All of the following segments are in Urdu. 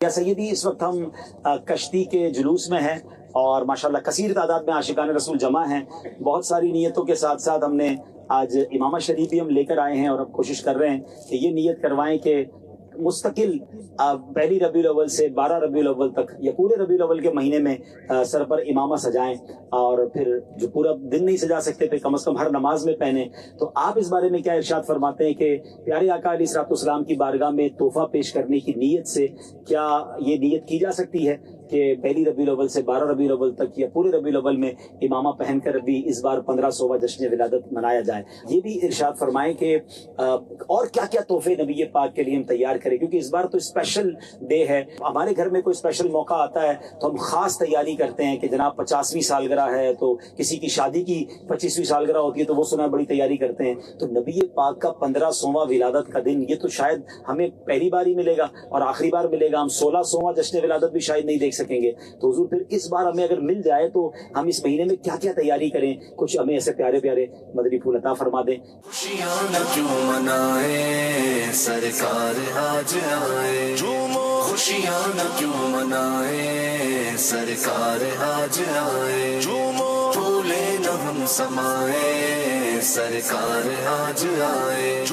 یا سیدی اس وقت ہم کشتی کے جلوس میں ہیں اور ماشاءاللہ کثیر تعداد میں عاشقان رسول جمع ہیں. بہت ساری نیتوں کے ساتھ ساتھ ہم نے آج امامہ شریف بھی ہم لے کر آئے ہیں اور اب کوشش کر رہے ہیں کہ یہ نیت کروائیں کہ مستقل پہلی ربیع الاول سے 12 ربیع الاول تک یا پورے ربیع الاول کے مہینے میں سر پر امامہ سجائیں، اور پھر جو پورا دن نہیں سجا سکتے تھے کم از کم ہر نماز میں پہنیں. تو آپ اس بارے میں کیا ارشاد فرماتے ہیں کہ پیارے آقا علیہ الصلوۃ والسلام کی بارگاہ میں تحفہ پیش کرنے کی نیت سے کیا یہ نیت کی جا سکتی ہے کہ پہلی ربیع الاول سے 12 ربیع الاول تک یا پورے ربیع الاول میں امامہ پہن کر بھی اس بار 1500واں جشن ولادت منایا جائے؟ یہ بھی ارشاد فرمائیں کہ اور کیا کیا تحفے نبی پاک کے لیے ہم تیار کریں، کیونکہ اس بار تو اسپیشل ڈے ہے. ہمارے گھر میں کوئی اسپیشل موقع آتا ہے تو ہم خاص تیاری کرتے ہیں کہ جناب 50ویں سالگرہ ہے تو کسی کی شادی کی 25ویں سالگرہ ہوتی ہے تو وہ سنا بڑی تیاری کرتے ہیں. تو نبی پاک کا 1500واں ولادت کا دن یہ تو شاید ہمیں پہلی بار ہی ملے گا اور آخری بار ملے گا. ہم 1600واں جشن ولادت بھی شاید نہیں دیکھ سکیں گے. تو حضور پھر اس بار ہمیں اگر مل جائے تو ہم اس مہینے میں کیا کیا تیاری کریں؟ کچھ ہمیں ایسے پیارے پیارے مدنی پھول عطا فرما دیں. خوشیاں نہ کیوں منائے سرکار آج آئے، خوشیاں نہ کیوں منائے سرکار آج آئے، پھولے نہ ہم سمائے سرکار آج آئے.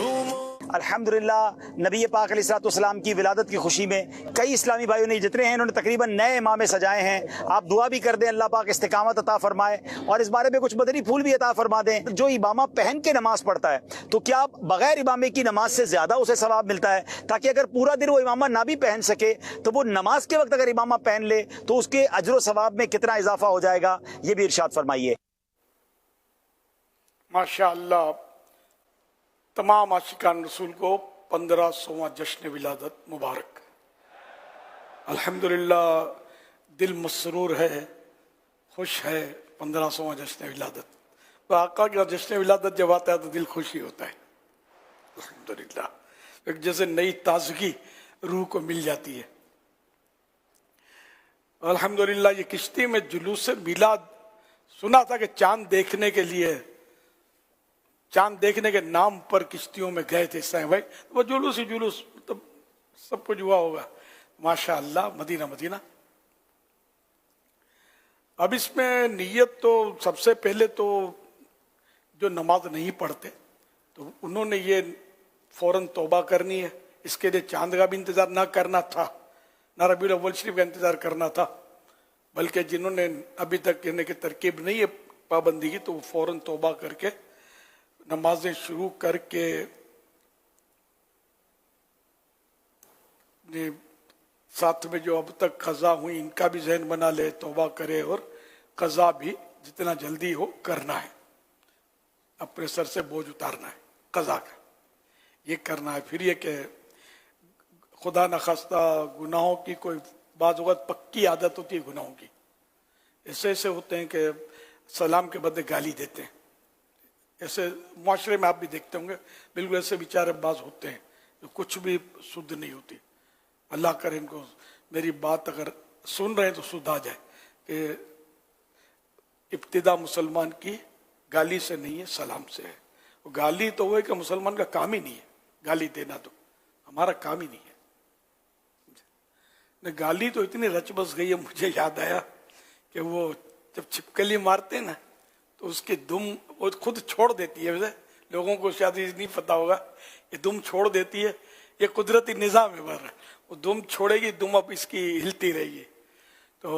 الحمدللہ نبی پاک علیہ الصلوۃ والسلام کی ولادت کی خوشی میں کئی اسلامی بھائیوں نے جتنے ہیں انہوں نے تقریباً نئے امامے سجائے ہیں. آپ دعا بھی کر دیں اللہ پاک استقامت عطا فرمائے اور اس بارے میں کچھ مدنی پھول بھی عطا فرما دیں. جو امامہ پہن کے نماز پڑھتا ہے تو کیا بغیر امامے کی نماز سے زیادہ اسے ثواب ملتا ہے؟ تاکہ اگر پورا دن وہ امامہ نہ بھی پہن سکے تو وہ نماز کے وقت اگر امامہ پہن لے تو اس کے اجر و ثواب میں کتنا اضافہ ہو جائے گا، یہ بھی ارشاد فرمائیے. ماشاءاللہ تمام عاشقان رسول کو 1500واں جشن ولادت مبارک. الحمدللہ دل مسرور ہے، خوش ہے. 1500واں جشن ولادت، آقا کا جشن ولادت جب آتا ہے تو دل خوشی ہوتا ہے. الحمدللہ ایک جیسے نئی تازگی روح کو مل جاتی ہے. الحمدللہ یہ کشتی میں جلوس میلاد سنا تھا کہ چاند دیکھنے کے لیے، چاند دیکھنے کے نام پر کشتیوں میں گئے تھے سائیں بھائی. وہ جلوس ہی جلوس، مطلب سب کچھ ہوا ہوگا. ماشاءاللہ مدینہ مدینہ. اب اس میں نیت تو سب سے پہلے تو جو نماز نہیں پڑھتے تو انہوں نے یہ فوراً توبہ کرنی ہے. اس کے لیے چاند کا بھی انتظار نہ کرنا تھا، نہ ربیع الاول شریف کا انتظار کرنا تھا، بلکہ جنہوں نے ابھی تک کہنے کی ترکیب نہیں ہے پابندی کی تو وہ فوراً توبہ کر کے نمازیں شروع کر کے ساتھ میں جو اب تک قضا ہوئی ان کا بھی ذہن بنا لے، توبہ کرے اور قضا بھی جتنا جلدی ہو کرنا ہے. اپنے سر سے بوجھ اتارنا ہے قضا کا، یہ کرنا ہے. پھر یہ کہ خدا نخواستہ گناہوں کی کوئی بعض اوقات پکی عادت ہوتی ہے گناہوں کی. ایسے ایسے ہوتے ہیں کہ سلام کے بدلے گالی دیتے ہیں. ایسے معاشرے میں آپ بھی دیکھتے ہوں گے، بالکل ایسے بیچارے بعض ہوتے ہیں جو کچھ بھی سدھ نہیں ہوتی. اللہ کرے ان کو میری بات اگر سن رہے ہیں تو سدھ آ جائے کہ ابتدا مسلمان کی گالی سے نہیں ہے سلام سے ہے. گالی تو وہ ہے کہ مسلمان کا کام ہی نہیں ہے گالی دینا، تو ہمارا کام ہی نہیں ہے. گالی تو اتنی رچ بس گئی ہے، مجھے یاد آیا کہ وہ جب چھپکلی مارتے ہیں نا تو اس کی دم وہ خود چھوڑ دیتی ہے. ویسے لوگوں کو شاید نہیں پتا ہوگا کہ دم چھوڑ دیتی ہے، یہ قدرتی نظام ہے. وہ دم چھوڑے گی، دم اب اس کی ہلتی رہے گی. تو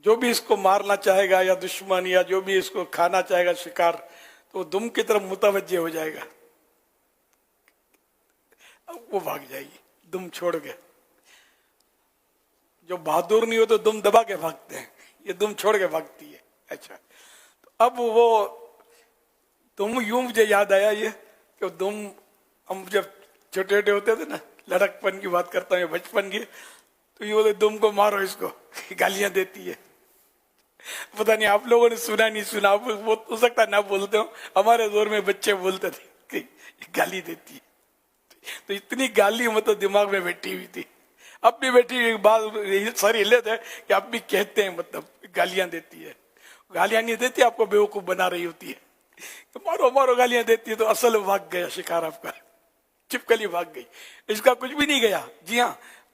جو بھی اس کو مارنا چاہے گا یا دشمن یا جو بھی اس کو کھانا چاہے گا شکار، تو وہ دم کی طرف متوجہ ہو جائے گا، وہ بھاگ جائے گی دم چھوڑ کے. جو بہادر نہیں ہو تو دم دبا کے بھاگتے ہیں، یہ دم چھوڑ کے بھاگتی ہے. اچھا اب وہ دم یوں مجھے یاد آیا یہ کہ دم ہم جب چھوٹے چھوٹے ہوتے تھے نا، لڑکپن کی بات کرتا ہوں یا بچپن کی، تو یہ بولتے دم کو مارو، اس کو گالیاں دیتی ہے. پتہ نہیں آپ لوگوں نے سنا نہیں سنا، وہ ہو سکتا نہ بولتے ہوں، ہمارے دور میں بچے بولتے تھے کہ گالی دیتی ہے. تو اتنی گالی مطلب دماغ میں بیٹھی ہوئی تھی، اب بھی بیٹھی ہوئی. بات ساری علت ہے کہ اب بھی کہتے ہیں مطلب گالیاں دیتی ہے. گالیاں نہیں دیتی، آپ کو بیوقوف بنا رہی ہوتی ہے. تو مارو مارو گالیاں دیتی ہے. تو اصل بھاگ گیا شکار، آپ کا چھپکلی بھاگ گئی، اس کا کچھ بھی نہیں گیا. جی ہاں،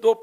2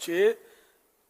6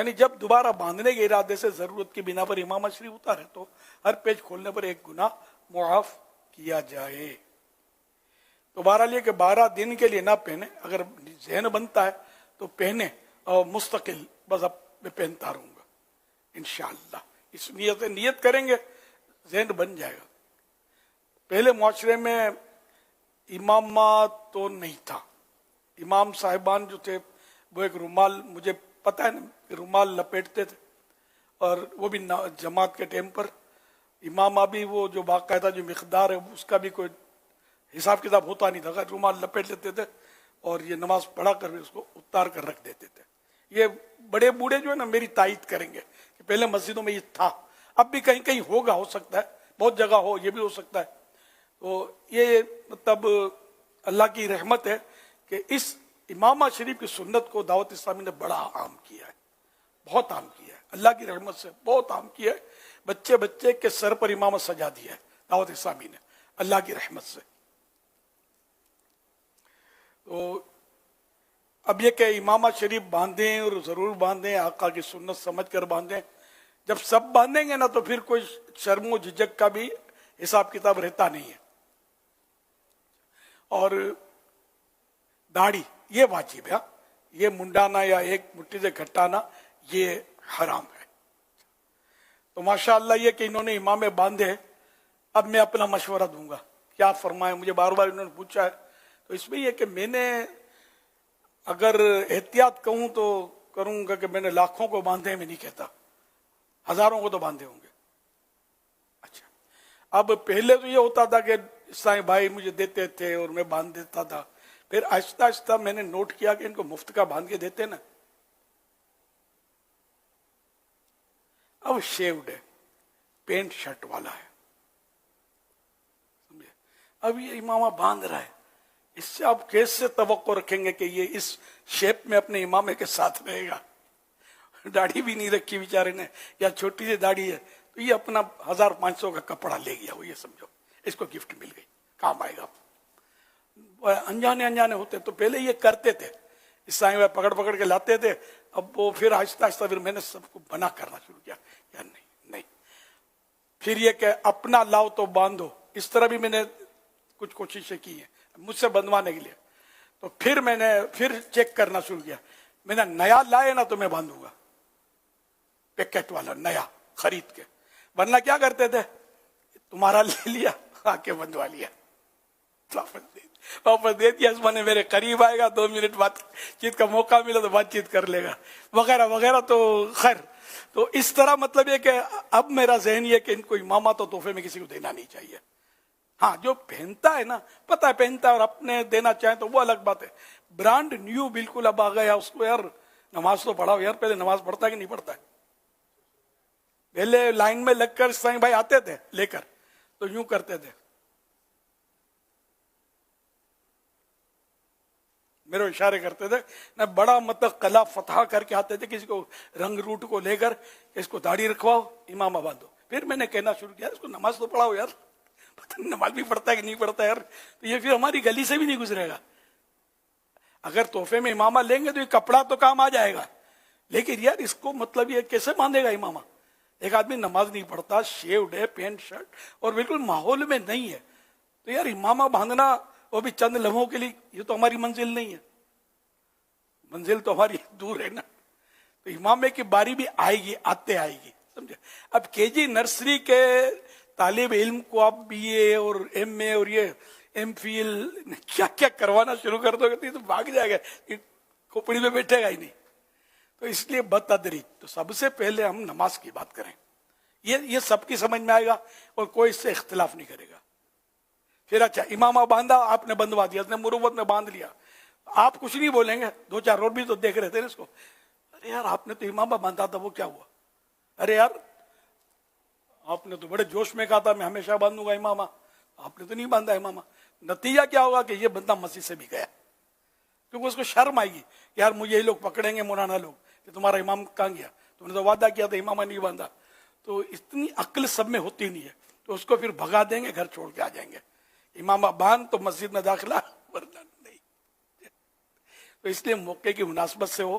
یعنی جب دوبارہ باندھنے کے ارادے سے ضرورت کی بنا پر امامہ شریف اتارے تو ہر پیج کھولنے پر ایک گناہ معاف کیا جائے. تو بہرحال یہ کہ 12 دن کے لیے نہ پہنے, اگر ذہن بنتا ہے تو پہنے, اور مستقل بس اب میں پہنتا رہوں گا انشاءاللہ. اس نیت کریں گے ذہن بن جائے گا. پہلے معاشرے میں امامہ تو نہیں تھا. امام صاحبان جو تھے وہ ایک رومال, مجھے پتہ ہے نا, رومال لپیٹتے تھے, اور وہ بھی جماعت کے ٹائم پر. امامہ بھی وہ جو باقاعدہ جو مقدار ہے اس کا بھی کوئی حساب کتاب ہوتا نہیں تھا, رومال لپیٹ لیتے تھے اور یہ نماز پڑھا کر اس کو اتار کر رکھ دیتے تھے. یہ بڑے بوڑھے جو ہے نا میری تائید کریں گے کہ پہلے مسجدوں میں یہ تھا, اب بھی کہیں کہیں ہوگا, ہو سکتا ہے بہت جگہ ہو, یہ بھی ہو سکتا ہے. تو یہ مطلب اللہ کی رحمت ہے کہ اس امامہ شریف کی سنت کو دعوت اسلامی نے بڑا عام کیا ہے, بہت عام کیا ہے, اللہ کی رحمت سے بہت عام کیا ہے. بچے بچے کے سر پر امامہ سجا دیا ہے دعوت اسلامی نے, اللہ کی رحمت سے. تو اب یہ کہ امامہ شریف باندھیں, اور ضرور باندھیں, آقا کی سنت سمجھ کر باندھیں. جب سب باندھیں گے نا تو پھر کوئی شرم و جھجک کا بھی حساب کتاب رہتا نہیں ہے. اور داڑھی یہ واجب ہے, یہ منڈانا یا ایک مٹھی سے گھٹانا یہ حرام ہے. تو ماشاءاللہ یہ کہ انہوں نے امامے باندھے. اب میں اپنا مشورہ دوں گا, کیا فرمائیں, مجھے بار بار انہوں نے پوچھا ہے. تو اس میں یہ کہ میں نے اگر احتیاط کہوں تو کروں گا کہ میں نے لاکھوں کو باندھے, میں نہیں کہتا, ہزاروں کو تو باندھے ہوں گے. اچھا, اب پہلے تو یہ ہوتا تھا کہ سائیں بھائی مجھے دیتے تھے اور میں باندھ دیتا تھا. پھر آہستہ آہستہ میں نے نوٹ کیا کہ ان کو مفت کا باندھ کے دیتے نا. اب شیوڈ ہے, پینٹ شرٹ والا ہے, سمجھے, اب یہ امامہ باندھ رہا ہے, اس سے آپ کیسے توقع رکھیں گے کہ یہ اس شیپ میں اپنے امامے کے ساتھ رہے گا. داڑھی بھی نہیں رکھی بیچارے نے, یا چھوٹی سی داڑھی ہے, تو یہ اپنا 1500 کا کپڑا لے گیا, وہ یہ سمجھو اس کو گفٹ مل گئی, کام آئے گا. انجانے ہوتے تو پہلے یہ کرتے تھے, اس سائیں پکڑ پکڑ کے لاتے تھے. اب وہ پھر آہستہ آہستہ پھر میں نے سب کو بنا کرنا شروع کیا, یا نہیں. پھر یہ کہ اپنا لاؤ تو باندھو, اس طرح بھی میں نے کچھ کوششیں کی ہیں مجھ سے بندوانے کے لیے. تو پھر میں نے پھر چیک کرنا شروع کیا, میں نے نیا لائے نا تو میں باندھوں گا, پیکٹ والا نیا خرید کے. ورنہ کیا کرتے تھے, تمہارا لے لیا, آ کے بندوا لیا, واپس دے دیا. اس نے میرے قریب آئے گا, 2 منٹ بات چیت کا موقع ملا تو بات چیت کر لے گا, وغیرہ وغیرہ. تو خیر, تو اس طرح مطلب یہ کہ اب میرا ذہن یہ کہ ان کو امامہ تو تحفے میں کسی کو دینا نہیں چاہیے. ہاں جو پہنتا ہے نا, پتہ ہے پہنتا ہے اور اپنے دینا چاہیں تو وہ الگ بات ہے. برانڈ نیو بالکل اب آ گیا, اس کو یار نماز تو پڑھاؤ یار. پہلے نماز پڑھتا ہے کہ نہیں پڑھتا ہے؟ پہلے لائن میں لگ کر سائیں بھائی آتے تھے لے کر, تو یوں کرتے تھے, میرے اشارے کرتے تھے نہ, بڑا مطلب قلعہ فتح کر کے آتے تھے, کسی کو رنگ روٹ کو لے کر اس کو داڑھی رکھواؤ, امامہ باندھو. پھر میں نے کہنا شروع کیا, اس کو نماز تو پڑھاؤ یار, پتہ نہیں نماز بھی پڑھتا ہے کہ نہیں پڑھتا یار. تو یہ پھر ہماری گلی سے بھی نہیں گزرے گا. اگر تحفے میں امامہ لیں گے تو یہ کپڑا تو کام آ جائے گا, لیکن یار اس کو مطلب یہ کیسے باندھے گا امامہ؟ ایک آدمی نماز نہیں پڑھتا, شیوڈ ہے, پینٹ شرٹ, اور بالکل ماحول میں نہیں ہے, تو یار امامہ باندھنا وہ بھی چند لمحوں کے لیے, یہ تو ہماری منزل نہیں ہے. منزل تو ہماری دور ہے نا. تو امامے کی باری بھی آئے گی, آتے آئے گی, سمجھے. اب کے جی نرسری کے طالب علم کو آپ بی اے اور ایم اے اور یہ ایم فل کیا کیا کروانا شروع کر دو گے تو بھاگ جائے گا, کھوپڑی میں بیٹھے گا ہی نہیں. تو اس لیے بتدریج تو سب سے پہلے ہم نماز کی بات کریں, یہ سب کی سمجھ میں آئے گا اور کوئی اس سے اختلاف نہیں کرے گا. پھر اچھا امامہ باندھا, آپ نے بندوا دیا, نے مروت میں باندھ لیا, آپ کچھ نہیں بولیں گے, 2-4 اور بھی تو دیکھ رہے تھے نا اس کو, ارے یار آپ نے تو امامہ باندھا تھا, وہ کیا ہوا؟ ارے یار آپ نے تو بڑے جوش میں کہا تھا میں ہمیشہ باندھوں گا امامہ, آپ نے تو نہیں باندھا امامہ. نتیجہ کیا ہوگا کہ یہ بندہ مسجد سے بھی گیا, کیونکہ اس کو شرم آئے گی, یار مجھے یہ لوگ پکڑیں گے مولانا لوگ کہ تمہارا امام کہاں گیا, تم نے تو وعدہ کیا تھا امامہ نہیں باندھا. تو اتنی عقل سب میں ہوتی نہیں ہے, تو اس کو پھر بھگا دیں گے, گھر چھوڑ کے آ جائیں گے. امامہ باندھ تو مسجد میں داخلہ, ورنہ نہیں. تو اس لیے موقع کی مناسبت سے ہو,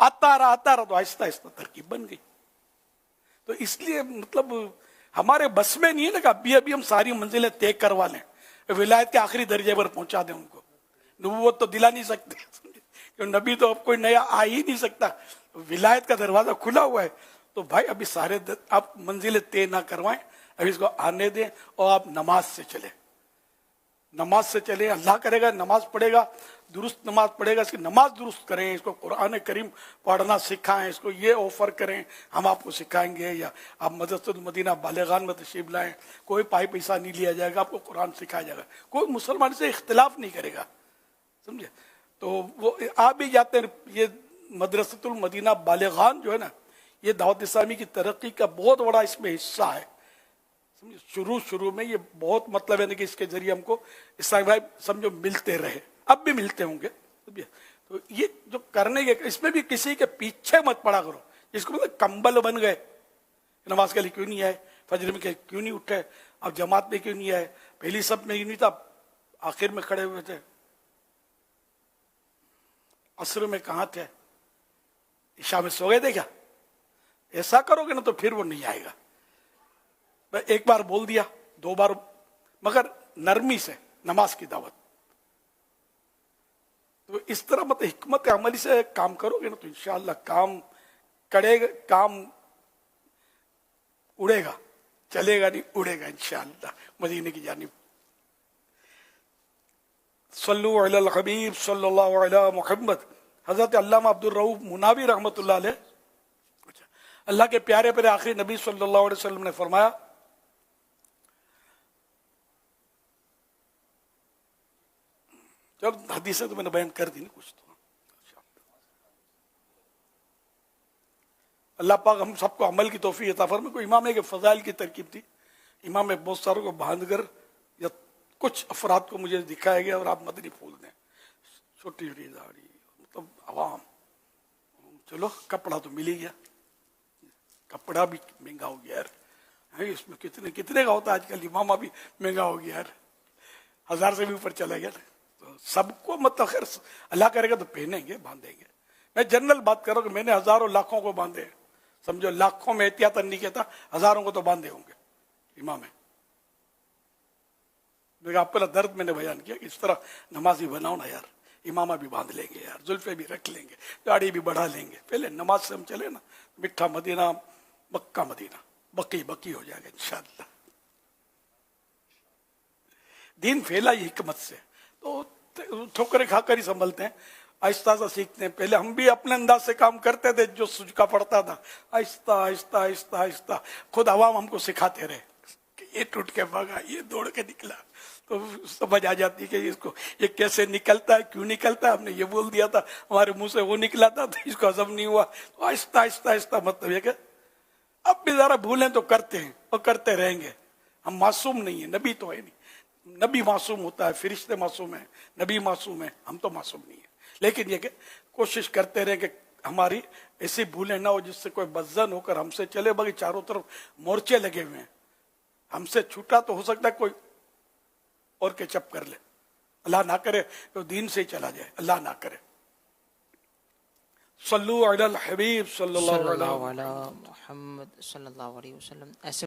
آتا رہا تو آہستہ آہستہ ترکیب بن گئی. تو اس لیے مطلب ہمارے بس میں نہیں ہے نا کہ ابھی ہم ساری منزلیں طے کروا لیں, ولایت کے آخری درجے پر پہنچا دیں ان کو. نبوت تو دلا نہیں سکتے, کہ نبی تو اب کوئی نیا آ ہی نہیں سکتا. ولایت کا دروازہ کھلا ہوا ہے. تو بھائی ابھی سارے آپ منزلیں طے نہ کروائیں, ابھی اس کو آنے دیں اور آپ نماز سے چلیں. نماز سے چلیں, اللہ کرے گا نماز پڑھے گا, درست نماز پڑھے گا, اس کی نماز درست کریں, اس کو قرآن کریم پڑھنا سکھائیں, اس کو یہ آفر کریں ہم آپ کو سکھائیں گے, یا آپ مدرسۃ المدینہ بالغان میں تشریف لائیں, کوئی پائی پیسہ نہیں لیا جائے گا, آپ کو قرآن سکھایا جائے گا, کوئی مسلمان سے اختلاف نہیں کرے گا, سمجھے. تو وہ آ بھی جاتے ہیں. یہ مدرسۃ المدینہ بالغان جو ہے نا, یہ دعوت اسلامی کی ترقی کا بہت بڑا اس میں حصہ ہے. شروع میں یہ بہت مطلب ہے کہ اس کے ذریعے ہم کو اسلام بھائی سمجھو ملتے رہے, اب بھی ملتے ہوں گے. تو یہ جو کرنے کے, اس میں بھی کسی کے پیچھے مت پڑا کرو, جس کو مطلب کمبل بن گئے, نماز کے لیے کیوں نہیں آئے, فجر میں کیوں نہیں اٹھے, اب جماعت میں کیوں نہیں آئے, پہلی سب میں کیوں نہیں تھا, آخر میں کھڑے ہوئے تھے, عصر میں کہاں تھے, عشاء میں سو گئے تھے کیا. ایسا کرو گے نا تو پھر وہ نہیں آئے گا. ایک بار بول دیا, 2 بار, مگر نرمی سے نماز کی دعوت. تو اس طرح مطلب حکمت عملی سے کام کرو گے نا تو انشاءاللہ کام کرے گا, کام اڑے گا, چلے گا نہیں, اڑے گا انشاءاللہ مدینے کی جانب. صلو علی الحبیب صلی اللہ علی محمد. حضرت علامہ عبد الرؤوف مناوی رحمۃ اللہ علیہ, اللہ کے پیارے پیارے آخری نبی صلی اللہ علیہ وسلم نے فرمایا, جب حدیثیں تو میں نے بیان کر دی نا کچھ, تو اللہ پاک ہم سب کو عمل کی توفیق عطا فرمائے. کوئی امام کے فضائل کی ترکیب تھی, امام میں بہت ساروں کو باندھ کر یا کچھ افراد کو مجھے دکھایا گیا, اور آپ مدنی پھول دیں, چھوٹی چھوٹی داڑھی, مطلب عوام. چلو کپڑا تو مل ہی گیا, کپڑا بھی مہنگا ہو گیا یار, اس میں کتنے کا ہوتا ہے آج کل, امامہ بھی مہنگا ہو گیا یار, 1000 سے بھی اوپر چلا گیا. تو سب کو مطلب خیر اللہ کرے گا تو پہنیں گے, باندھیں گے. میں جنرل بات کر رہا ہوں کہ میں نے ہزاروں لاکھوں کو باندھے, سمجھو لاکھوں میں احتیاطاً نہیں کہتا, ہزاروں کو تو باندھے ہوں گے امام ہے. آپ پہلا درد میں نے بیان کیا کہ اس طرح نمازی بناؤ نا یار, امامہ بھی باندھ لیں گے یار, زلفے بھی رکھ لیں گے, داڑھی بھی بڑھا لیں گے. پہلے نماز سے ہم چلے نا, میٹھا مدینہ, مکہ مدینہ, بکی ہو جائے گا انشاءاللہ. دین پھیلا ہی حکمت سے, تو ٹھوکریں کھا کر ہی سنبھلتے ہیں, آہستہ آہستہ سیکھتے ہیں. پہلے ہم بھی اپنے انداز سے کام کرتے تھے, جو سجکا پڑتا تھا, آہستہ آہستہ آہستہ آہستہ خود عوام ہم کو سکھاتے رہے کہ یہ ٹوٹ کے بھاگا, یہ دوڑ کے نکلا, تو سمجھ آ جاتی کہ اس کو یہ کیسے نکلتا ہے, کیوں نکلتا ہے. ہم نے یہ بول دیا تھا, ہمارے منہ سے وہ نکلا تھا, تو اس کو ہضم نہیں ہوا. تو آہستہ آہستہ آہستہ مطلب یہ کہ اب بھی ذرا بھولیں تو کرتے ہیں اور کرتے رہیں گے. ہم معصوم نہیں ہیں, نبی تو ہے نہیں. نبی معصوم ہوتا ہے, فرشتے معصوم ہیں, نبی معصوم ہے, ہم تو معصوم نہیں ہیں. لیکن یہ کہ کوشش کرتے رہیں کہ ہماری ایسی بھولیں نہ ہو جس سے کوئی بدزن ہو کر ہم سے چلے. باقی چاروں طرف مورچے لگے ہوئے ہیں, ہم سے چھوٹا تو ہو سکتا ہے کوئی اور کیچ اپ کر لے, اللہ نہ کرے تو دین سے ہی چلا جائے, اللہ نہ کرے. صلو علی الحبیب صلی اللہ علیہ محمد صلی اللہ علیہ وسلم. ایسے